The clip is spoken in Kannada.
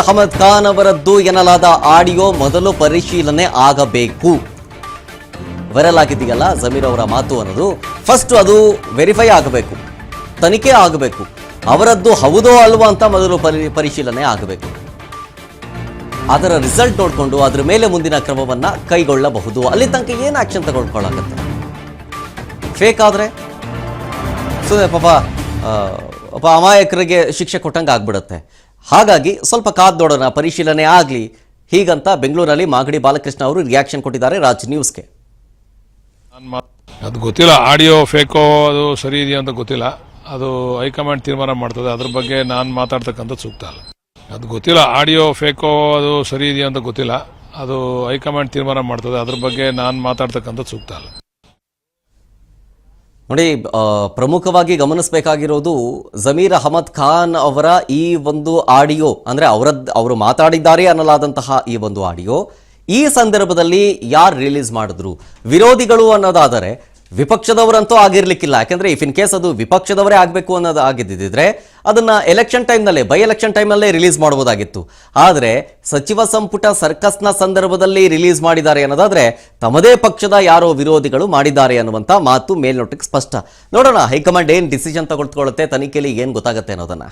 ಅಹಮದ್ ಖಾನ್ ಅವರದ್ದು ಎನ್ನಲಾದ ಆಡಿಯೋ ಮೊದಲು ಪರಿಶೀಲನೆ ಆಗಬೇಕು. ವೈರಲ್ ಆಗಿದೆಯಲ್ಲ ಜಮೀರ್ ಅವರ ಮಾತು ಅನ್ನೋದು, ಫಸ್ಟ್ ಅದು ವೆರಿಫೈ ಆಗಬೇಕು, ತನಿಖೆ ಆಗಬೇಕು. ಅವರದ್ದು ಹೌದೋ ಅಲ್ವಾ ಅಂತ ಮೊದಲು ಪರಿಶೀಲನೆ ಆಗಬೇಕು. ಅದರ ರಿಸಲ್ಟ್ ನೋಡಿಕೊಂಡು ಅದರ ಮೇಲೆ ಮುಂದಿನ ಕ್ರಮವನ್ನ ಕೈಗೊಳ್ಳಬಹುದು. ಅಲ್ಲಿ ತನಕ ಏನು ಆಕ್ಷನ್ ತಗೊಳ್ಕೊಳ್ಳಾಗತ್ತೆ? ಫೇಕ್ ಆದ್ರೆ ಸುಮ್ಮನೆ ಪಾಪ ಅಮಾಯಕರಿಗೆ ಶಿಕ್ಷೆ ಕೊಟ್ಟಂಗೆ ಆಗ್ಬಿಡುತ್ತೆ. ಹಾಗಾಗಿ ಸ್ವಲ್ಪ ಕಾದ್ ನೋಡೋಣ, ಪರಿಶೀಲನೆ ಆಗಲಿ ಹೀಗಂತ ಬೆಂಗಳೂರಲ್ಲಿ ಮಾಗಡಿ ಬಾಲಕೃಷ್ಣ ಅವರು ರಿಯಾಕ್ಷನ್ ಕೊಟ್ಟಿದ್ದಾರೆ ರಾಜ್ ನ್ಯೂಸ್ಗೆ. ಅದು ಗೊತ್ತಿಲ್ಲ, ಆಡಿಯೋ ಫೇಕೋ ಅದು ಸರಿ ಇದೆಯಾ ಅಂತ ಗೊತ್ತಿಲ್ಲ. ಅದು ಹೈಕಮಾಂಡ್ ತೀರ್ಮಾನ ಮಾಡ್ತದೆ. ಅದ್ರ ಬಗ್ಗೆ ನಾನು ಮಾತಾಡ್ತಕ್ಕಂಥದ್ದು ಸೂಕ್ತ ಅಲ್ಲ. ಅದು ಗೊತ್ತಿಲ್ಲ, ಆಡಿಯೋ ಫೇಕೋ ಅದು ಸರಿ ಇದೆಯಾ ಅಂತ ಗೊತ್ತಿಲ್ಲ. ಅದು ಹೈಕಮಾಂಡ್ ತೀರ್ಮಾನ ಮಾಡ್ತದೆ. ಅದ್ರ ಬಗ್ಗೆ ನಾನು ಮಾತಾಡ್ತಕ್ಕಂಥದ್ದು ಸೂಕ್ತ ಅಲ್ಲ. ನೋಡಿ, ಪ್ರಮುಖವಾಗಿ ಗಮನಿಸಬೇಕಾಗಿರೋದು ಜಮೀರ್ ಅಹಮದ್ ಖಾನ್ ಅವರ ಈ ಒಂದು ಆಡಿಯೋ, ಅಂದರೆ ಅವರು ಮಾತಾಡಿದ್ದಾರೆ ಅನ್ನಲಾದಂತಹ ಈ ಒಂದು ಆಡಿಯೋ ಈ ಸಂದರ್ಭದಲ್ಲಿ ಯಾರು ರಿಲೀಸ್ ಮಾಡಿದ್ರು? ವಿರೋಧಿಗಳು ಅನ್ನೋದಾದರೆ ವಿಪಕ್ಷದವರಂತೂ ಆಗಿರ್ಲಿಕ್ಕಿಲ್ಲ. ಯಾಕೆಂದ್ರೆ ಇಫ್ ಇನ್ ಕೇಸ್ ಅದು ವಿಪಕ್ಷದವರೇ ಆಗಬೇಕು ಅನ್ನೋದು ಆಗಿದ್ದಿದ್ರೆ ಅದನ್ನ ಎಲೆಕ್ಷನ್ ಟೈಮ್ನಲ್ಲೇ, ಬೈ ಎಲೆಕ್ಷನ್ ಟೈಮ್ನಲ್ಲೇ ರಿಲೀಸ್ ಮಾಡಬಹುದಾಗಿತ್ತು. ಆದರೆ ಸಚಿವ ಸಂಪುಟ ಸರ್ಕಸ್ನ ಸಂದರ್ಭದಲ್ಲಿ ರಿಲೀಸ್ ಮಾಡಿದ್ದಾರೆ ಅನ್ನೋದಾದ್ರೆ ತಮ್ಮದೇ ಪಕ್ಷದ ಯಾರೋ ವಿರೋಧಿಗಳು ಮಾಡಿದ್ದಾರೆ ಅನ್ನುವಂಥ ಮಾತು ಮೇಲ್ನೋಟಕ್ಕೆ ಸ್ಪಷ್ಟ. ನೋಡೋಣ ಹೈಕಮಾಂಡ್ ಏನು ಡಿಸಿಷನ್ ತಗೊಳ್ಕೊಳ್ಳುತ್ತೆ, ತನಿಖೆಯಲ್ಲಿ ಏನು ಗೊತ್ತಾಗುತ್ತೆ ಅನ್ನೋದನ್ನ.